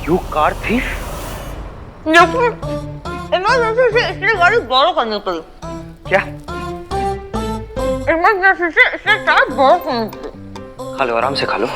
You car thief? Emergency से इसलिए गाड़ी borrow करनी पड़ी। क्या? इमरजेंसी से इसलिए कार borrow करनी पड़ी। खा लो, आराम से खा लो।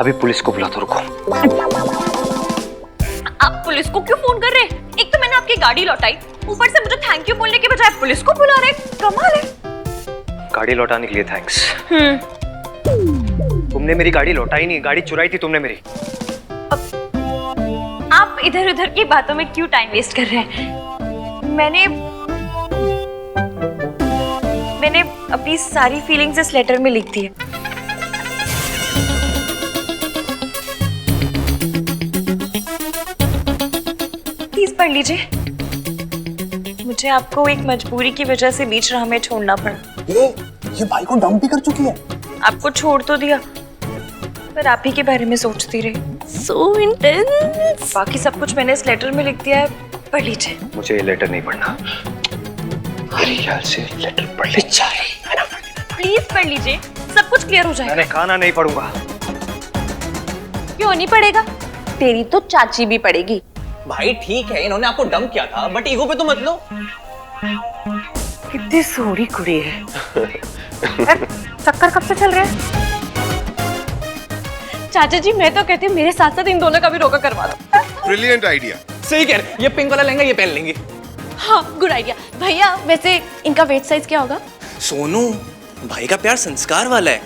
अभी पुलिस को बुला तो रुको। आप पुलिस को क्यों फोन कर रहे हैं? एक तो मैंने आपकी गाड़ी लौटाई, ऊपर से मुझे थैंक यू बोलने के बजाय पुलिस को बुला रहे। कमाल है। गाड़ी लौटाने के लिए थैंक्स। तुमने मेरी गाड़ी लौटाई नहीं, गाड़ी चुराई थी तुमने मेरी। आप इधर उधर की बातों में क्यों टाइम वेस्ट कर रहे हैं? मैंने अपनी सारी फीलिंग्स इस लेटर में लिख दी है। प्लीज पढ़ लीजिए। मुझे आपको एक मजबूरी की वजह से बीच राह में छोड़ना पड़ा। ये भाई को डंप भी कर चुकी है। आपको छोड़ तो दिया, पर आप ही के बारे में सोचती रही। So intense। बाकी सब कुछ मैंने इस लेटर में लिख दिया है, पढ़ लीजिए। मुझे ये लेटर नहीं पढ़ना। मेरे ख्याल से लेटर पढ़ ले। प्लीज पढ़ लीजिए, सब कुछ क्लियर हो जाएगा। मैंने खाना नहीं पढ़ूंगा। क्यों नहीं पढ़ेगा? तेरी तो चाची भी पढ़ेगी। भाई ठीक है, इन्होंने आपको डंप किया था, बट ईगो पे तो मत लो। कितनी सोहनी कुड़ी है। चक्कर कब से चल रहे हैं? चाचा जी मैं तो कहती हूँ मेरे साथ साथ इन दोनों का भी रोका करवा दो। Brilliant idea. सही कह रहे, ये पिंक वाला लहंगा ये पहन लेंगे। हाँ गुड आइडिया। भैया वैसे इनका वेट साइज क्या होगा? सोनू, भाई का प्यार संस्कार वाला है।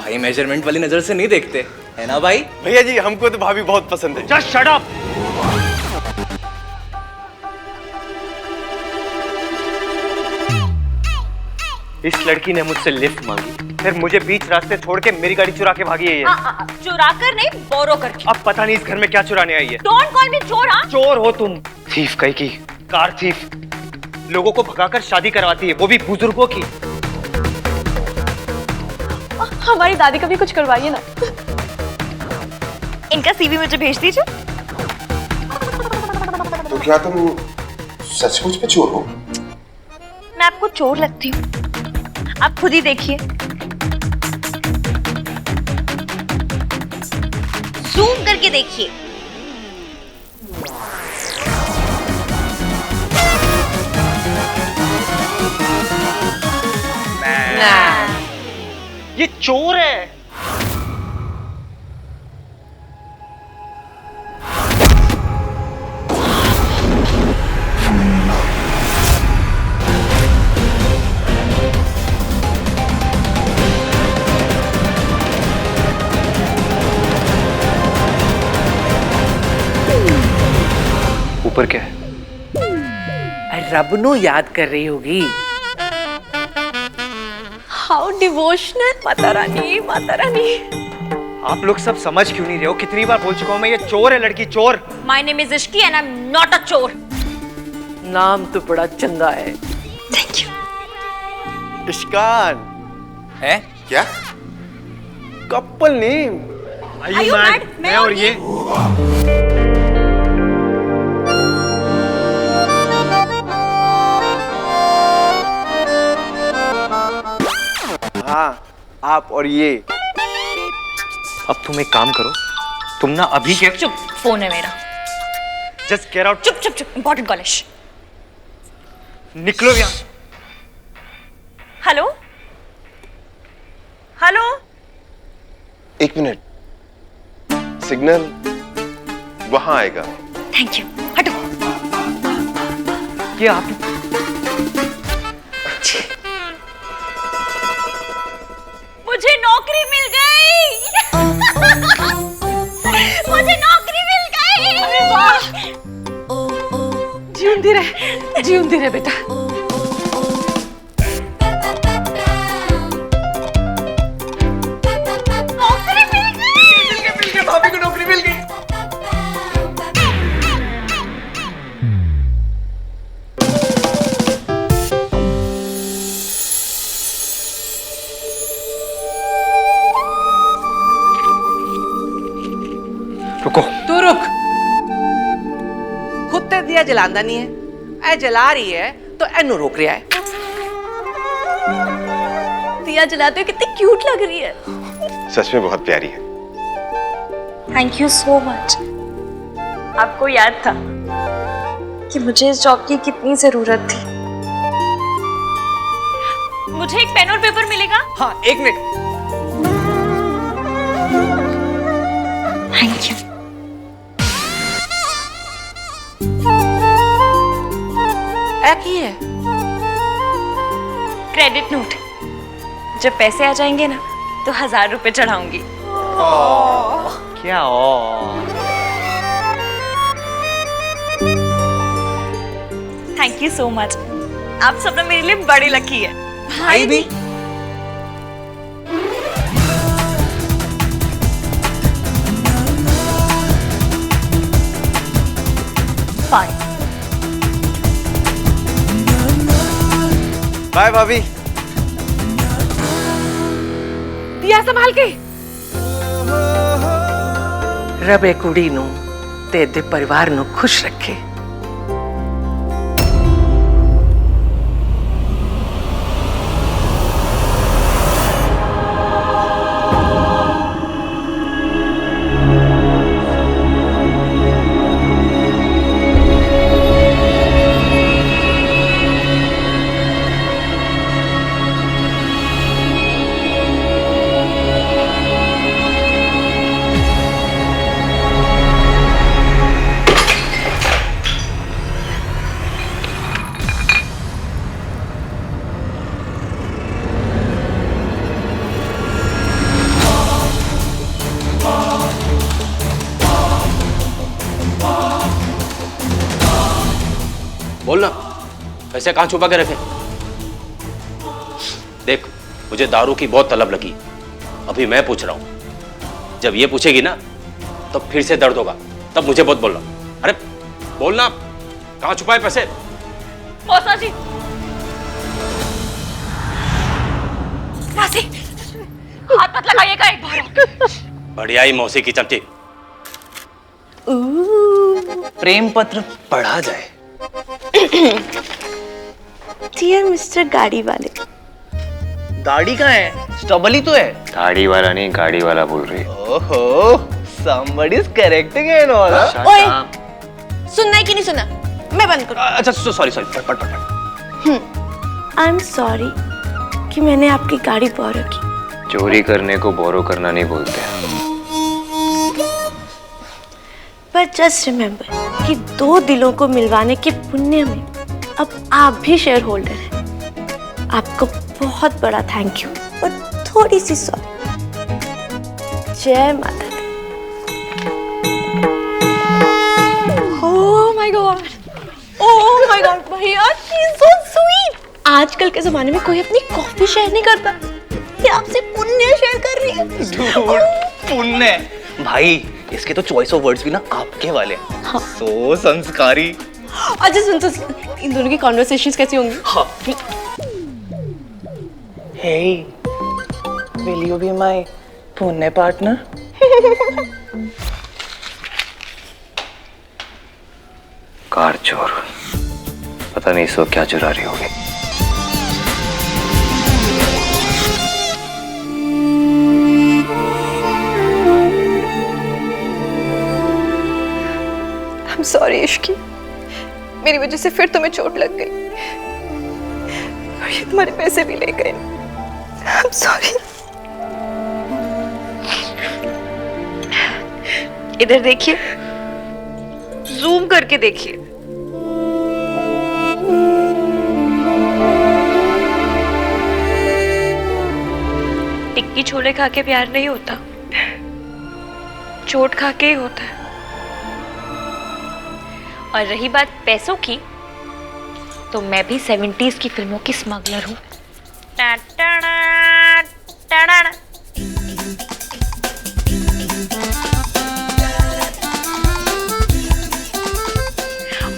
भाई मेजरमेंट वाली नजर से नहीं देखते, है ना भाई? भैया जी हमको तो भाभी बहुत पसंद है। Just shut up! इस लड़की ने मुझसे लिफ्ट मांगी, फिर मुझे बीच रास्ते छोड़ के मेरी गाड़ी चुरा के भागी है ये। चुरा कर नहीं, बोरो करके। अब पता नहीं इस घर में क्या चुराने आई है। डोंट कॉल मी चोर। हाँ चोर हो तुम। थीफ कहीं की, कार थीफ। लोगों को भगाकर शादी करवाती है, वो भी बुजुर्गों की। हमारी दादी का भी कुछ करवाइए ना। इनका सीवी मुझे भेज दीजिए। तो क्या तुम सचमुच में चोर हो? मैं आपको चोर लगती हूँ? आप खुद ही देखिए। जूम करके देखिए। ये चोर है। ऊपर क्या है? रब नु याद कर रही होगी। How devotional. माता रानी, माता रानी। आप लोग सब समझ क्यों नहीं रहे हो? कितनी बार बोल चुका हूं मैं, ये चोर है लड़की, चोर। My name is Ishki and I am not a चोर। नाम तो बड़ा चंगा है। Thank you. इश्कान है क्या? Couple name. Are you mad? मैं और ये हाँ, आप और ये। अब तुम एक काम करो, तुम ना अभी के चुप, फोन है मेरा। Just get out. चुप चुप चुप, इंपॉर्टेंट कॉल है। निकलो यहाँ। Hello hello. एक मिनट, सिग्नल वहां आएगा। Thank you. हटो। ये आप मुझे नौकरी मिल गई। मुझे नौकरी मिल गई। अरे वाह। जीवंती रहे बेटा। नौकरी मिल गई। भाभी को नौकरी मिल गई। रुको। तू रुक। खुद ते दिया जलांदा नहीं है, ऐ जला रही है तो एनू रोक रहा है। दिया जलाते हो कितनी क्यूट लग रही है। सच में बहुत प्यारी है। Thank you so much. आपको याद था कि मुझे इस जॉब की कितनी जरूरत थी। मुझे एक पेन और पेपर मिलेगा? हाँ, 1 मिनट। Thank you. की है क्रेडिट नोट। जब पैसे आ जाएंगे ना तो 1000 रुपए चढ़ाऊंगी। क्या थैंक यू सो मच। आप सब ना मेरे लिए बड़ी लकी है। भाई भी। फाइन। बाय भाभी। दिया संभाल के। रब ए कुड़ी नू ते दे परिवार नू खुश रखे। बोलना, पैसे कहाँ छुपा के रखे? देख, मुझे दारू की बहुत तलब लगी। अभी मैं पूछ रहा हूं, जब ये पूछेगी ना तो फिर से दर्द होगा, तब मुझे बहुत बोलना। अरे बोलना, कहाँ छुपाए पैसे? मौसा जी, मौसी, हाथ मत लगाइएगा एक बार। बढ़िया ही मौसी की चमची। प्रेम पत्र पढ़ा जाए। डियर मिस्टर गाड़ी वाले। दाढ़ी कहाँ है? स्टबल ही तो है। दाढ़ी वाला नहीं, गाड़ी वाला बोल रही है। ओहो, somebody is correcting and all. ओए, सुनना है कि नहीं सुनना? मैं बंद करूँ। अच्छा, सॉरी, पढ़। आई एम सॉरी कि मैंने आपकी गाड़ी बोरो की। चोरी करने को बोरो करना नहीं बोलते। पर जस्ट रिमेम्बर कि 2 दिलों को मिलवाने के पुण्य में अब आप भी शेयर होल्डर हैं। आपको बहुत बड़ा थैंक यू और थोड़ी सी सॉरी। जय माता दी। Oh my god, oh my god भैया, शी इज सो स्वीट। आजकल के जमाने में कोई अपनी कॉफी शेयर नहीं करता, ये आपसे पुण्य शेयर कर रही है। पुण्य भाई, इसके तो चॉइस ऑफ वर्ड्स भी ना आपके वाले हैं। हाँ। सो संस्कारी। अच्छा सुन, इन दोनों की कॉन्वर्सेशंस कैसी होंगी? हाँ। Hey, will you be my पुण्य पार्टनर? कार चोर, पता नहीं इस वक्त क्या चुरा रही होगी। I'm sorry इश्की, मेरी वजह से फिर तुम्हें चोट लग गई और ये तुम्हारे पैसे भी ले गए। I'm sorry। इधर देखिए, जूम करके देखिए। टिक्की छोले खा के प्यार नहीं होता, चोट खा के ही होता है। और रही बात पैसों की, तो मैं भी 70s की फिल्मों की स्मगलर हूँ।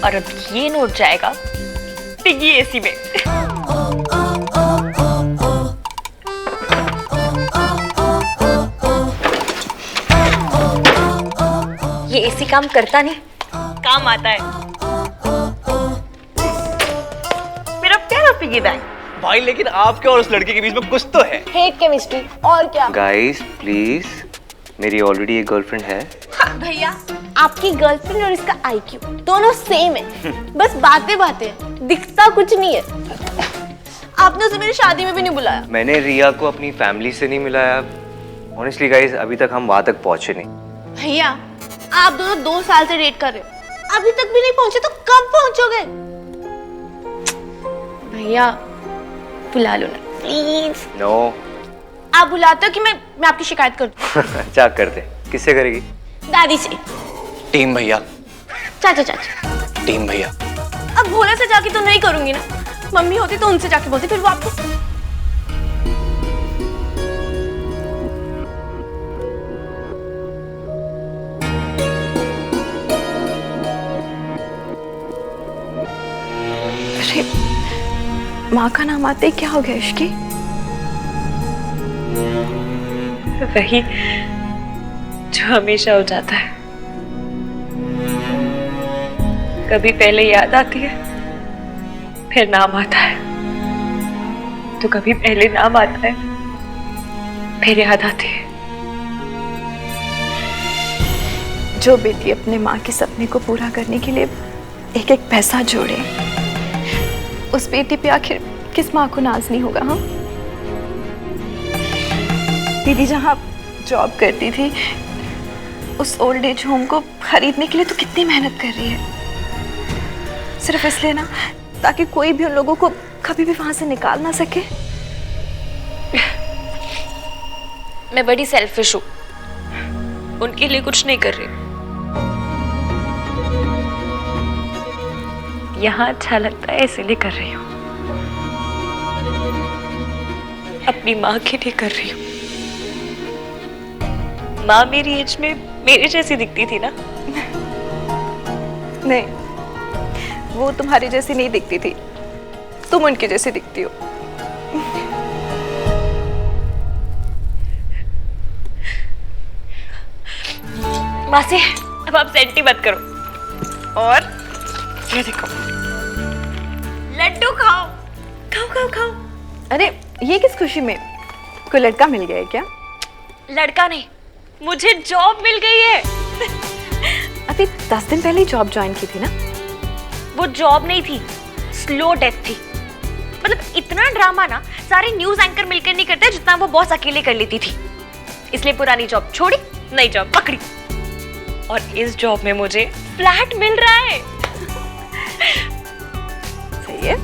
और अब ये नोट जाएगा पिग्गी एसी में। ये एसी काम करता नहीं, काम आता है। मेरा प्यारा पिग्गी बैंक। भाई लेकिन आपके और उस लड़के के बीच में कुछ तो है। हेट केमिस्ट्री और क्या? गाइस प्लीज, मेरी ऑलरेडी एक गर्लफ्रेंड है। भैया आपकी गर्लफ्रेंड और इसका IQ दोनों सेम है, बस बातें बातें, दिखता कुछ नहीं है। आपने उसे मेरी शादी में भी नहीं बुलाया। मैंने रिया को अपनी फैमिली से नहीं मिलाया। ऑनेस्टली गाइस, अभी तक हम वहां तक पहुंचे नहीं। भैया, आप दोनों 2 साल से डेट कर रहे हो, अभी तक भी नहीं पहुंचे तो कब पहुंचोगे? भैया बुला लो ना प्लीज। नो। आप बुलाते हो कि मैं आपकी शिकायत कर दूं? अच्छा, करते। किससे करेगी? दादी से। टीम भैया, चाचा चाचा। टीम भैया। अब भोला से जाके तो नहीं करूंगी ना, मम्मी होती तो उनसे जाके बोलती, फिर वो आपको। अरे माँ का नाम आते ही क्या हो गया इश्की? वही जो हमेशा हो जाता है, कभी पहले याद आती है फिर नाम आता है, तो कभी पहले नाम आता है फिर याद आती है। जो बेटी अपने माँ के सपने को पूरा करने के लिए एक एक पैसा जोड़े, उस बेटी पे आखिर किस माँ को नाज नहीं होगा? हाँ, दीदी जहाँ जॉब करती थी उस ओल्ड एज होम को खरीदने के लिए तो कितनी मेहनत कर रही है, सिर्फ इसलिए ना ताकि कोई भी उन लोगों को कभी भी वहां से निकाल ना सके। मैं बड़ी सेल्फिश हूँ, उनके लिए कुछ नहीं कर रही। यहाँ अच्छा लगता है इसीलिए कर रही हूँ, अपनी माँ के लिए कर रही हूँ। माँ मेरी एज में मेरे जैसी दिखती थी ना? नहीं, वो तुम्हारी जैसी नहीं दिखती थी, तुम उनकी जैसी दिखती हो। मासी, अब आप सेंटी मत करो। और ये देखो, लड्डू खाओ खाओ खाओ खाओ। अरे ये किस खुशी में? कोई लड़का मिल गया है क्या? लड़का नहीं, मुझे जॉब मिल गई है। अभी 10 दिन पहले ही जॉब ज्वाइन की थी ना? वो जॉब नहीं थी, स्लो डेथ थी। मतलब इतना ड्रामा ना सारे न्यूज एंकर मिलकर नहीं करते जितना वो बॉस अकेले कर लेती थी। इसलिए पुरानी जॉब छोड़ी, नई जॉब पकड़ी, और इस जॉब में मुझे फ्लैट मिल रहा है। सही है।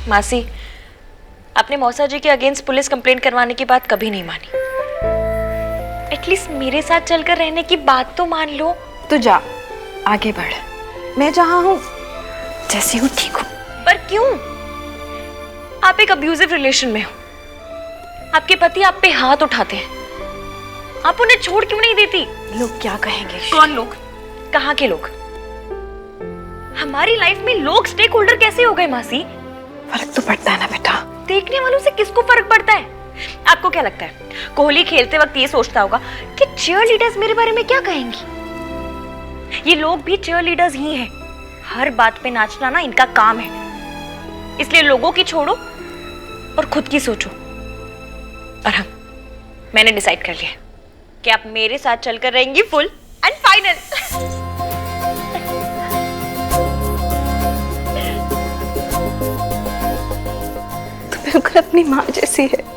मासी, आपने मौसा जी के अगेंस्ट पुलिस कंप्लेंट करवाने की बात कभी नहीं मानी। एटलीस्ट मेरे साथ चलकर रहने की बात तो मान लो। तो जा, आगे बढ़। मैं जहां हूं जैसी हूं ठीक हूं। पर क्यों? आप एक अब्यूजिव रिलेशन में हो, आपके पति आप पे हाथ उठाते हैं, आप उन्हें छोड़ क्यों नहीं देती? लोग क्या कहेंगे? कौन लोग? कहाँ के लोग? हमारी लाइफ में लोग स्टेक होल्डर कैसे हो गए मासी? फर्क तो पड़ता है ना बेटा। देखने वालों से किसको फर्क पड़ता है? आपको क्या लगता है कोहली खेलते वक्त ये सोचता होगा कि चीयर लीडर्स मेरे बारे में क्या कहेंगी? ये लोग भी चीयर लीडर्स ही हैं। हर बात पे नाचना ना इनका काम है। इसलिए लोगों की छोड़ो और खुद की सोचो। और हाँ, मैंने डिसाइड कर लिया कि आप मेरे साथ चलकर रहेंगी फुल एंड फाइनल। तो बिल्कुल अपनी माँ जैसी है।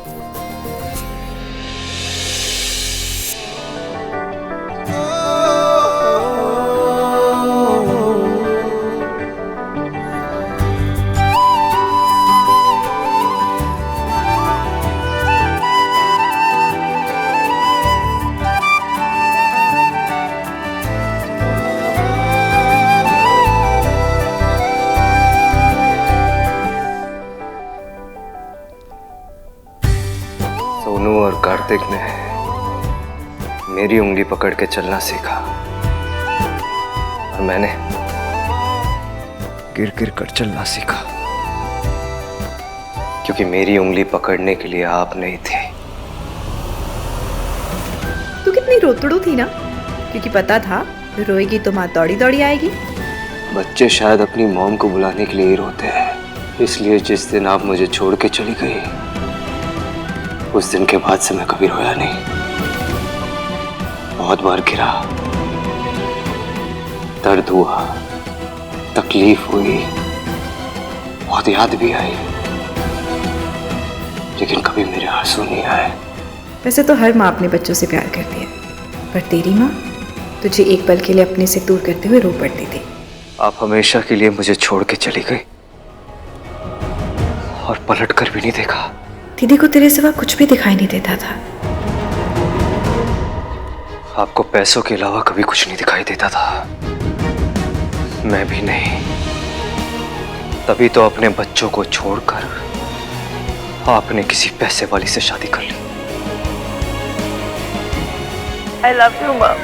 सोनू और कार्तिक ने मेरी उंगली पकड़ के चलना सीखा और मैंने गिर गिर कर चलना सीखा, क्योंकि मेरी उंगली पकड़ने के लिए आप नहीं थे। तू कितनी रोतड़ू थी ना, क्योंकि पता था रोएगी तो माँ दौड़ी दौड़ी आएगी। बच्चे शायद अपनी मॉम को बुलाने के लिए ही रोते हैं, इसलिए जिस दिन आप मुझे छोड़ के चली गई उस दिन के बाद से मैं कभी रोया नहीं। बहुत बार गिरा, दर्द हुआ, तकलीफ हुई, बहुत याद भी आई, लेकिन कभी मेरे आंसू नहीं आए। वैसे तो हर माँ अपने बच्चों से प्यार करती है, पर तेरी माँ तुझे एक पल के लिए अपने से दूर करते हुए रो पड़ती थी। आप हमेशा के लिए मुझे छोड़ के चली गई और पलट कर भी नहीं देखा। दीदी को तेरे सिवा कुछ भी दिखाई नहीं देता था। आपको पैसों के अलावा कभी कुछ नहीं दिखाई देता था, मैं भी नहीं। तभी तो अपने बच्चों को छोड़कर आपने किसी पैसे वाली से शादी कर ली। आई लव यू माँ।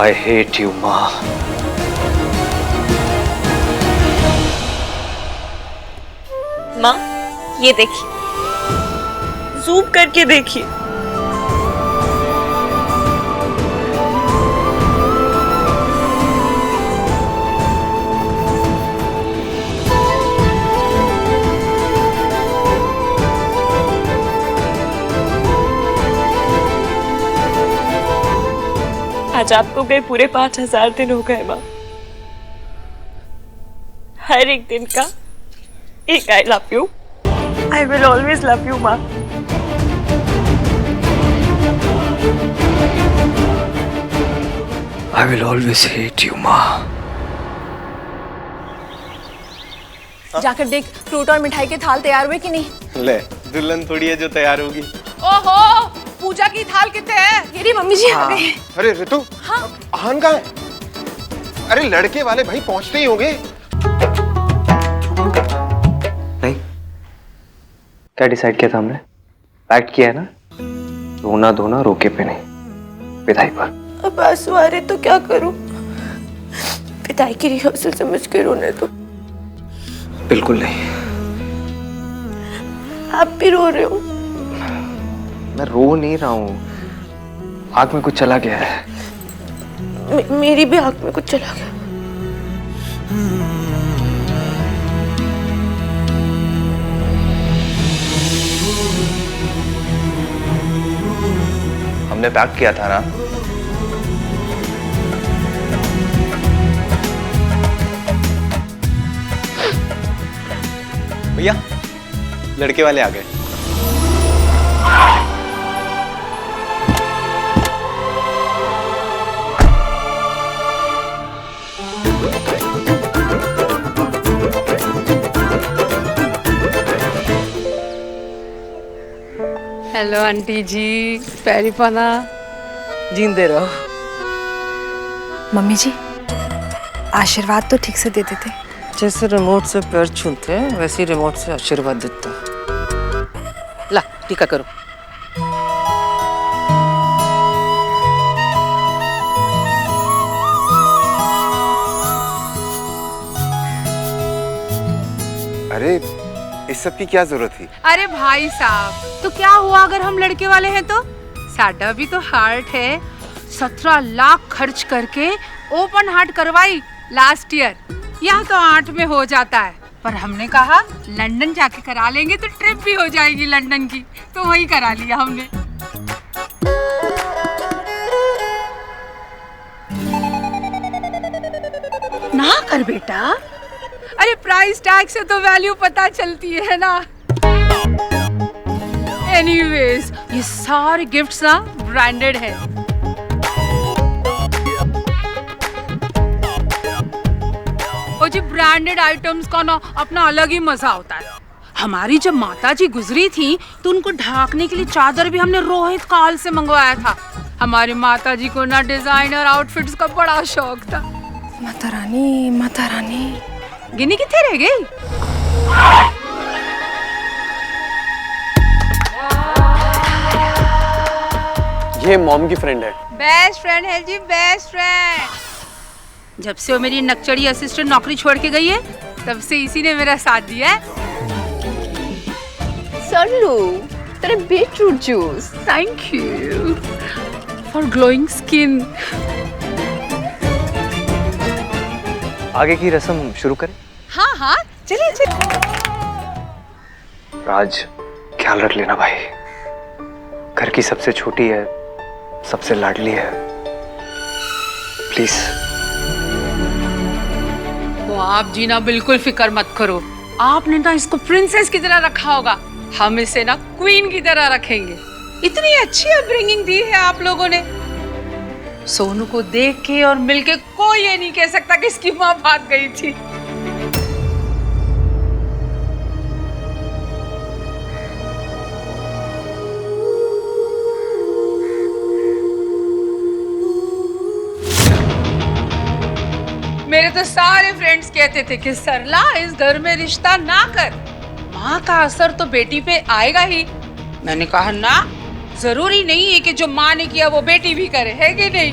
आई हेट यू माँ। माँ ये देखिए, जूम करके देखिए। आज आपको गए पूरे 5000 दिन हो गए माँ। हर एक दिन का एक I love you. I will always love you माँ। I will always hate you माँ। जाकर देख फ्रूट और मिठाई के थाल तैयार हुए कि नहीं। ले, दुल्हन थोड़ी है जो तैयार होगी। ओहो, पूजा की थाल कितने है? मेरी मम्मी जी आ गए। अरे ऋतु, हाँ। आहान कहाँ है? अरे लड़के वाले भाई पहुंचते ही होंगे। नहीं, क्या डिसाइड किया था हमने? पैक्ट किया है ना, रोना धोना रोके पे नहीं, विदाई पर। अब आंसू आ रहे तो क्या करूं? विदाई की रिहर्सल समझ के रोने दो। बिल्कुल नहीं। आप भी रो रहे हो? मैं रो नहीं रहा हूँ, आँख में कुछ चला गया है। मेरी भी आँख में कुछ चला गया। हमने पैक किया था ना। भैया, लड़के वाले आ गए। हेलो आंटी जी, पैरी पना। जींदे रहो। मम्मी जी, आशीर्वाद तो ठीक से दे देते। जैसे रिमोट से पैर छूते हैं वैसे ही रिमोट से आशीर्वाद देता। ला टीका करो। अरे इस सब की क्या जरूरत थी? अरे भाई साहब, तो क्या हुआ अगर हम लड़के वाले हैं तो? साडा भी तो हार्ट है। 17 लाख खर्च करके ओपन हार्ट करवाई लास्ट ईयर। यहाँ तो 8 में हो जाता है, पर हमने कहा लंदन जाके करा लेंगे तो ट्रिप भी हो जाएगी लंदन की, तो वही करा लिया हमने। ना कर बेटा। अरे प्राइस टैग से तो वैल्यू पता चलती है ना। एनीवेज, ये सारे गिफ्ट्स ना ब्रांडेड है। और जी ब्रांडेड आइटम्स का ना अपना अलग ही मजा होता है। हमारी जब माताजी गुजरी थी तो उनको ढाकने के लिए चादर भी हमने रोहित काल से मंगवाया था। हमारी माताजी को ना डिजाइनर आउटफिट्स का बड़ा शौक था। माता रानी, माता रानी। गिनी कितने रह गई? ये मॉम की फ्रेंड है। बेस्ट फ्रेंड है जी, बेस्ट फ्रेंड। जब से वो मेरी नकचड़ी असिस्टेंट नौकरी छोड़ के गई है, तब से इसी ने मेरा साथ दिया है। सरलू, तेरे beetroot juice. Thank you for glowing skin. आगे की रस्म शुरू करें? हाँ हाँ, चलिए चलिए। राज, ख्याल रख लेना भाई। घर की सबसे छोटी है, सबसे लाडली है। प्लीज। वो आप जी ना बिल्कुल फिक्र मत करो, आपने ना इसको प्रिंसेस की तरह रखा होगा, हम इसे ना क्वीन की तरह रखेंगे। इतनी अच्छी अपब्रिंगिंग दी है आप लोगों ने। सोनू को देख के और मिलके कोई ये नहीं कह सकता कि इसकी माँ भाग गई थी। मेरे तो सारे फ्रेंड्स कहते थे कि सरला इस घर में रिश्ता ना कर, माँ का असर तो बेटी पे आएगा ही। मैंने कहा ना, जरूरी नहीं है कि जो माँ ने किया वो बेटी भी करे, है कि नहीं?